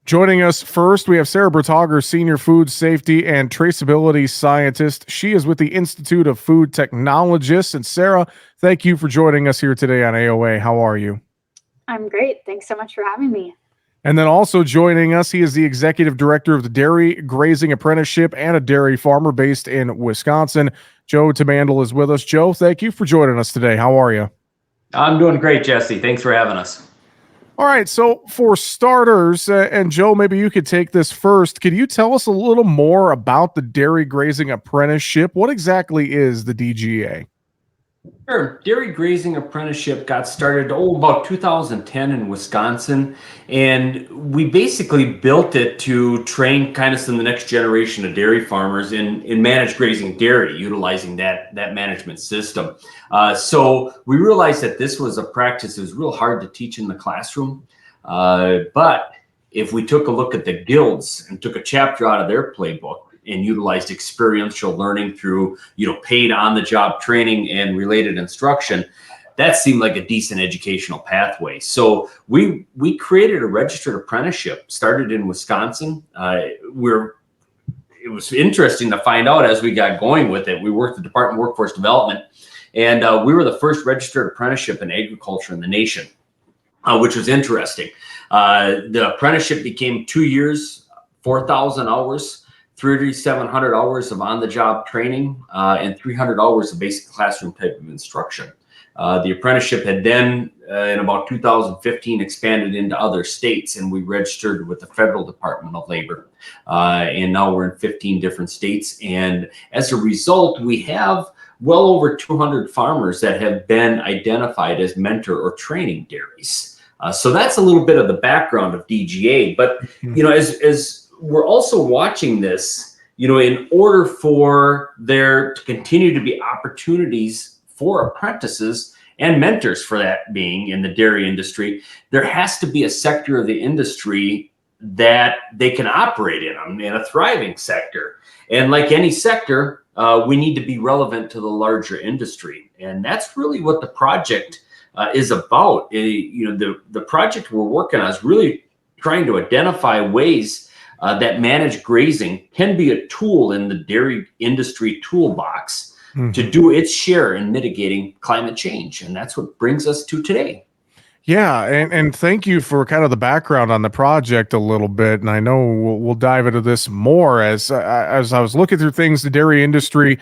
Joining us first, we have Sarah Bertager, Senior Food Safety and Traceability Scientist. She is with the Institute of Food Technologists. And Sarah, thank you for joining us here today on AOA. How are you? I'm great. Thanks so much for having me. And then also joining us, he is the Executive Director of the Dairy Grazing Apprenticeship and a dairy farmer based in Wisconsin. Joe Tamandel is with us. Joe, thank you for joining us today. How are you? I'm doing great, Jesse. Thanks for having us. All right, so for starters, and Joe, maybe you could take this first. Could you tell us a little more about the Dairy Grazing Apprenticeship? What exactly is the DGA? Sure. Dairy Grazing Apprenticeship got started about 2010 in Wisconsin, and we basically built it to train kind of some the next generation of dairy farmers in managed grazing dairy, utilizing that management system. So we realized that this was a practice that was real hard to teach in the classroom, but if we took a look at the guilds and took a chapter out of their playbook and utilized experiential learning through, paid on-the-job training and related instruction, that seemed like a decent educational pathway. So we created a registered apprenticeship, started in Wisconsin. It was interesting to find out as we got going with it. We worked with the Department of Workforce Development, and we were the first registered apprenticeship in agriculture in the nation, which was interesting. The apprenticeship became 2 years, 4,000 hours, 3,700 hours of on-the-job training, and 300 hours of basic classroom type of instruction. The apprenticeship had then, in about 2015, expanded into other states, and we registered with the Federal Department of Labor. And now we're in 15 different states. And as a result, we have well over 200 farmers that have been identified as mentor or training dairies. So that's a little bit of the background of DGA. But, as we're also watching this, in order for there to continue to be opportunities for apprentices and mentors for that being in the dairy industry, there has to be a sector of the industry that they can operate in a thriving sector. And like any sector, we need to be relevant to the larger industry. And that's really what the project is about. The project we're working on is really trying to identify ways that managed grazing can be a tool in the dairy industry toolbox to do its share in mitigating climate change. And that's what brings us to today. Yeah, and thank you for kind of the background on the project a little bit. And I know we'll dive into this more as I was looking through things, the dairy industry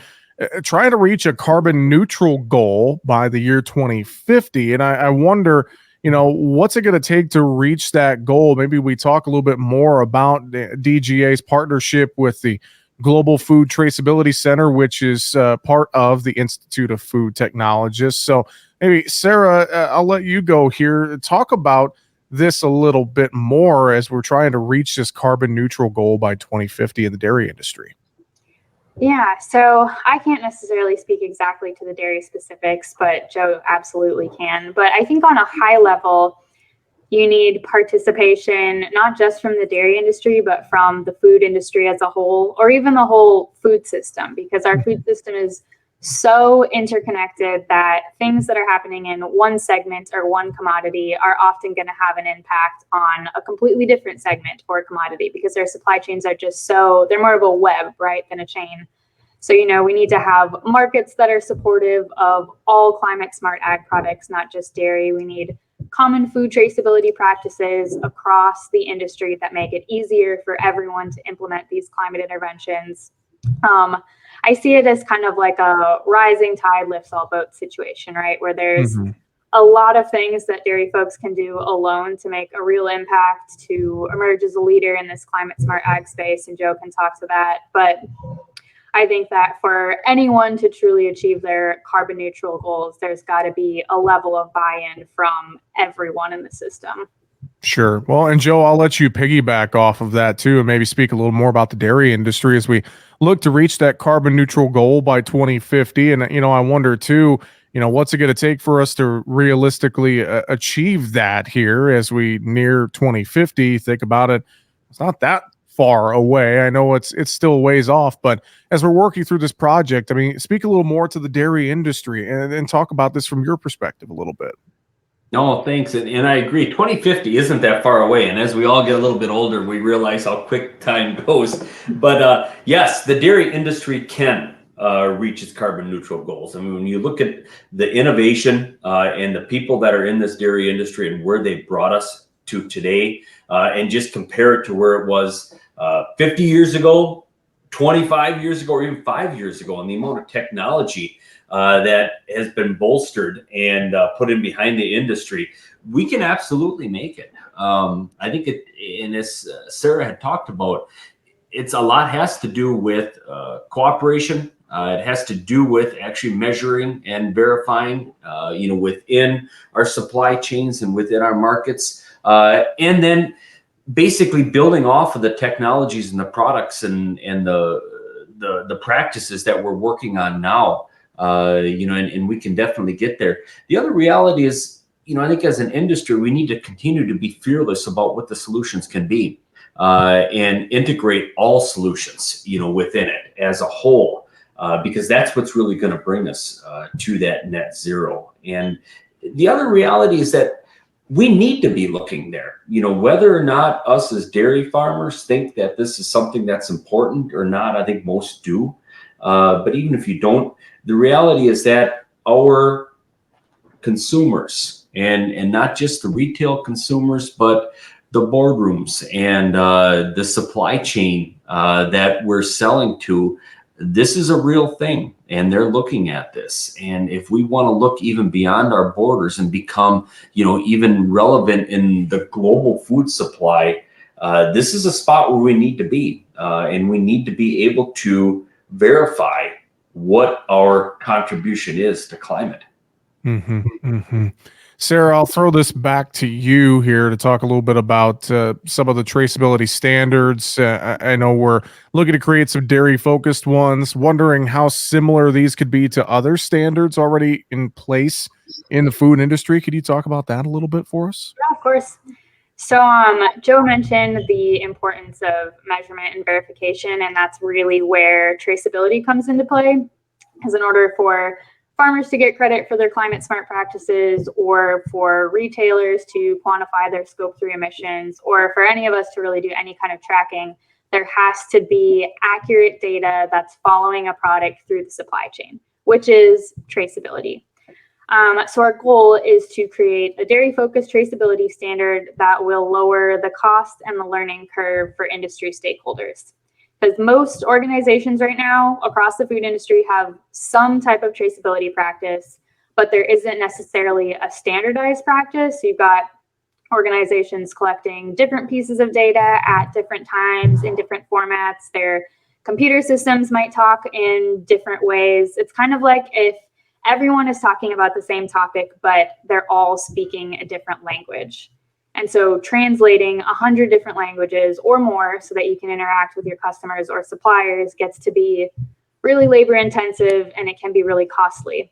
trying to reach a carbon neutral goal by the year 2050. And I wonder, what's it going to take to reach that goal? Maybe we talk a little bit more about the DGA's partnership with the Global Food Traceability Center, which is part of the Institute of Food Technologists. So maybe, Sarah, I'll let you go here. Talk about this a little bit more as we're trying to reach this carbon neutral goal by 2050 in the dairy industry. Yeah, so I can't necessarily speak exactly to the dairy specifics, but Joe absolutely can. But I think on a high level, you need participation, not just from the dairy industry, but from the food industry as a whole, or even the whole food system, because our food system is so interconnected that things that are happening in one segment or one commodity are often going to have an impact on a completely different segment or commodity, because their supply chains are just they're more of a web, right, than a chain. So, we need to have markets that are supportive of all climate smart ag products, not just dairy. We need common food traceability practices across the industry that make it easier for everyone to implement these climate interventions. I see it as kind of like a rising tide lifts all boats situation, right? Where there's a lot of things that dairy folks can do alone to make a real impact, to emerge as a leader in this climate smart ag space. And Joe can talk to that. But I think that for anyone to truly achieve their carbon neutral goals, there's got to be a level of buy-in from everyone in the system. Sure. Well, and Joe, I'll let you piggyback off of that too, and maybe speak a little more about the dairy industry as we look to reach that carbon neutral goal by 2050. And, I wonder too, what's it going to take for us to realistically achieve that here as we near 2050? Think about it. It's not that far away. I know it's still a ways off, but as we're working through this project, I mean, speak a little more to the dairy industry and talk about this from your perspective a little bit. No, thanks. And I agree. 2050 isn't that far away. And as we all get a little bit older, we realize how quick time goes. But yes, the dairy industry can reach its carbon neutral goals. I mean, when you look at the innovation and the people that are in this dairy industry and where they brought us to today, and just compare it to where it was 50 years ago, 25 years ago, or even 5 years ago, and the amount of technology that has been bolstered and put in behind the industry, we can absolutely make it. I think it, and as Sarah had talked about, it's a lot has to do with cooperation. It has to do with actually measuring and verifying, within our supply chains and within our markets, and then basically building off of the technologies and the products and the practices that we're working on now. And we can definitely get there. The other reality is, I think as an industry, we need to continue to be fearless about what the solutions can be, and integrate all solutions, within it as a whole, because that's what's really going to bring us to that net zero. And the other reality is that we need to be looking there, whether or not us as dairy farmers think that this is something that's important or not. I think most do. But even if you don't, the reality is that our consumers, and not just the retail consumers, but the boardrooms and the supply chain that we're selling to, this is a real thing, and they're looking at this. And if we want to look even beyond our borders and become, even relevant in the global food supply, this is a spot where we need to be, and we need to be able to verify what our contribution is to climate. Mm-hmm, mm-hmm. Sarah, I'll throw this back to you here to talk a little bit about some of the traceability standards. I know we're looking to create some dairy-focused ones, wondering how similar these could be to other standards already in place in the food industry. Could you talk about that a little bit for us? Yeah, of course. So Joe mentioned the importance of measurement and verification, and that's really where traceability comes into play. Because in order for farmers to get credit for their climate smart practices, or for retailers to quantify their scope 3 emissions, or for any of us to really do any kind of tracking, there has to be accurate data that's following a product through the supply chain, which is traceability. So our goal is to create a dairy-focused traceability standard that will lower the cost and the learning curve for industry stakeholders. Because most organizations right now across the food industry have some type of traceability practice, but there isn't necessarily a standardized practice. So you've got organizations collecting different pieces of data at different times in different formats. Their computer systems might talk in different ways. It's kind of like if everyone is talking about the same topic, but they're all speaking a different language. And so translating 100 different languages or more so that you can interact with your customers or suppliers gets to be really labor intensive, and it can be really costly.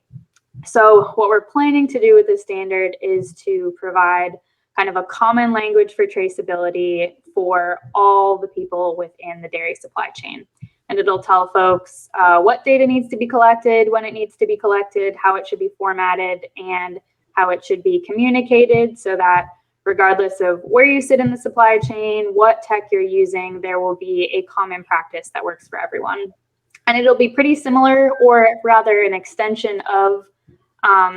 So what we're planning to do with this standard is to provide kind of a common language for traceability for all the people within the dairy supply chain. And it'll tell folks what data needs to be collected, when it needs to be collected, how it should be formatted, and how it should be communicated, so that regardless of where you sit in the supply chain, what tech you're using, there will be a common practice that works for everyone. And it'll be pretty similar, or rather an extension of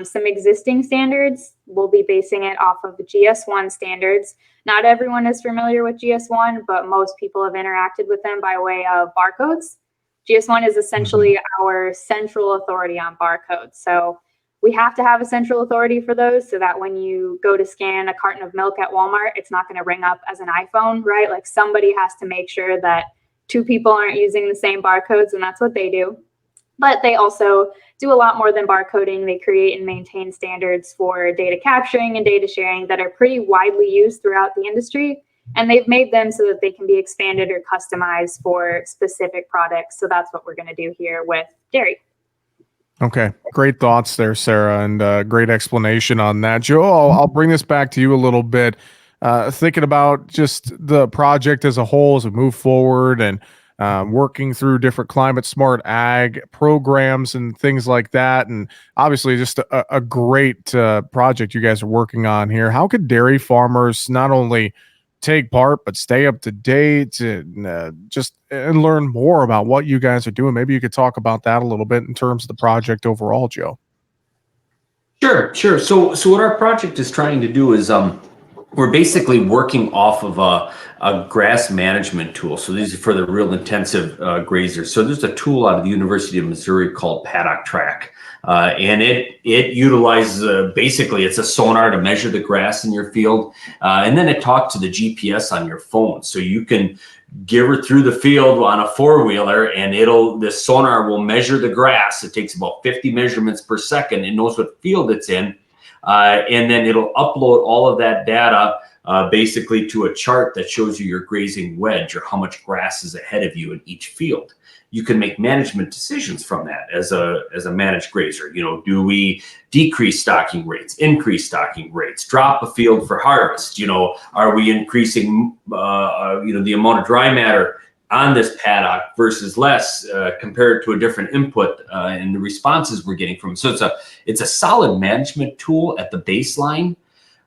some existing standards. We'll be basing it off of the GS1 standards. Not everyone is familiar with GS1, but most people have interacted with them by way of barcodes. GS1 is essentially our central authority on barcodes. So we have to have a central authority for those, so that when you go to scan a carton of milk at Walmart, it's not going to ring up as an iPhone, right? Like somebody has to make sure that two people aren't using the same barcodes, and that's what they do. But they also do a lot more than barcoding. They create and maintain standards for data capturing and data sharing that are pretty widely used throughout the industry. And they've made them so that they can be expanded or customized for specific products. So that's what we're going to do here with dairy. Okay, great thoughts there, Sarah, and great explanation on that. Joe, I'll bring this back to you a little bit. Thinking about just the project as a whole as we move forward, and working through different climate smart ag programs and things like that. And obviously just a great project you guys are working on here. How could dairy farmers not only take part, but stay up to date and and learn more about what you guys are doing? Maybe you could talk about that a little bit in terms of the project overall, Joe. Sure. So what our project is trying to do is we're basically working off of a grass management tool. So these are for the real intensive grazers. So there's a tool out of the University of Missouri called Paddock Track. And it utilizes basically it's a sonar to measure the grass in your field. And then it talks to the GPS on your phone. So you can give her through the field on a four-wheeler and this sonar will measure the grass. It takes about 50 measurements per second. It knows what field it's in. And then it'll upload all of that data basically to a chart that shows you your grazing wedge or how much grass is ahead of you in each field. You can make management decisions from that as a managed grazer. Do we decrease stocking rates, increase stocking rates, drop a field for harvest? Are we increasing the amount of dry matter on this paddock versus less compared to a different input and the responses we're getting from it? So it's a solid management tool at the baseline.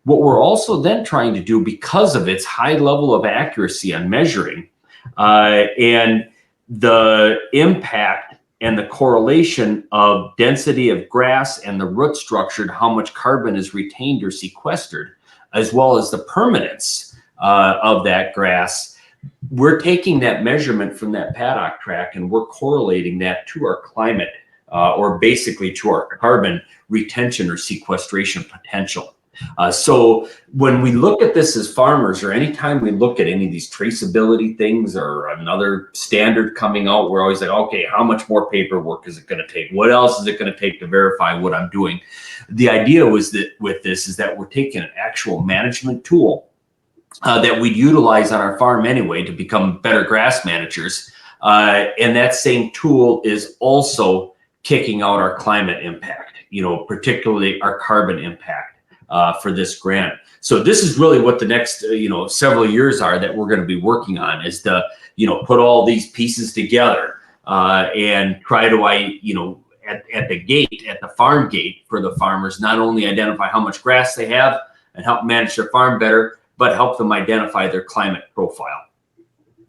What we're also then trying to do, because of its high level of accuracy on measuring and the impact and the correlation of density of grass and the root structure and how much carbon is retained or sequestered, as well as the permanence of that grass, we're taking that measurement from that paddock track and we're correlating that to our climate or basically to our carbon retention or sequestration potential. So when we look at this as farmers, or anytime we look at any of these traceability things or another standard coming out, we're always like, okay, how much more paperwork is it going to take? What else is it going to take to verify what I'm doing? The idea was that with this is that we're taking an actual management tool that we utilize on our farm anyway to become better grass managers. And that same tool is also kicking out our climate impact, particularly our carbon impact. For this grant. So this is really what the next, several years are that we're going to be working on, is to, put all these pieces together and try to, at the gate, at the farm gate for the farmers, not only identify how much grass they have and help manage their farm better, but help them identify their climate profile.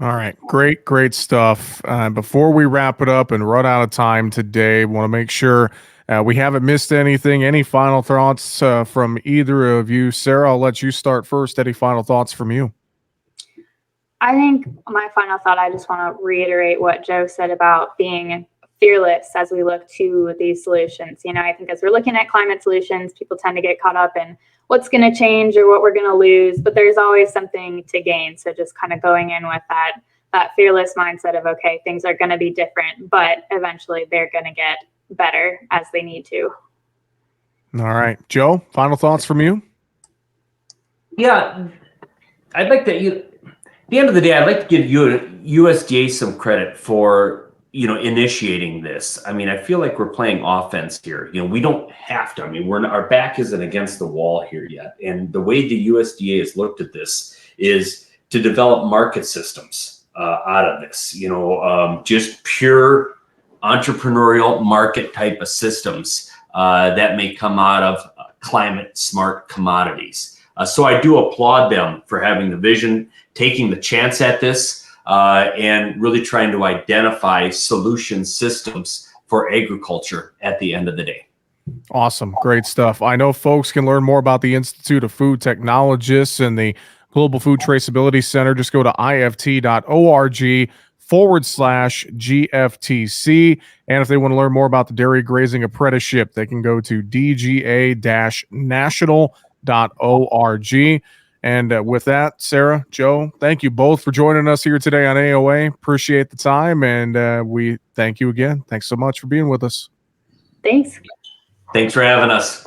All right. Great stuff. Before we wrap it up and run out of time today, want to make sure we haven't missed anything. Any final thoughts from either of you? Sarah, I'll let you start first. Any final thoughts from you? I think my final thought, I just want to reiterate what Joe said about being fearless as we look to these solutions. I think as we're looking at climate solutions, people tend to get caught up in what's going to change or what we're going to lose, but there's always something to gain. So just kind of going in with that fearless mindset of, okay, things are going to be different, but eventually they're going to get better as they need to. All right, Joe, final thoughts from you? Yeah, I'd like to, at the end of the day, I'd like to give USDA some credit for, initiating this. I mean, I feel like we're playing offense here. We don't have to. I mean, our back isn't against the wall here yet. And the way the USDA has looked at this is to develop market systems out of this, just pure entrepreneurial market type of systems that may come out of climate smart commodities. So I do applaud them for having the vision, taking the chance at this, and really trying to identify solution systems for agriculture at the end of the day. Awesome. Great stuff. I know folks can learn more about the Institute of Food Technologists and the Global Food Traceability Center. Just go to ift.org/GFTC. And if they want to learn more about the Dairy Grazing Apprenticeship, they can go to dga-national.org. And with that, Sarah, Joe, thank you both for joining us here today on AOA. Appreciate the time, and we thank you again. Thanks so much for being with us. Thanks. Thanks for having us.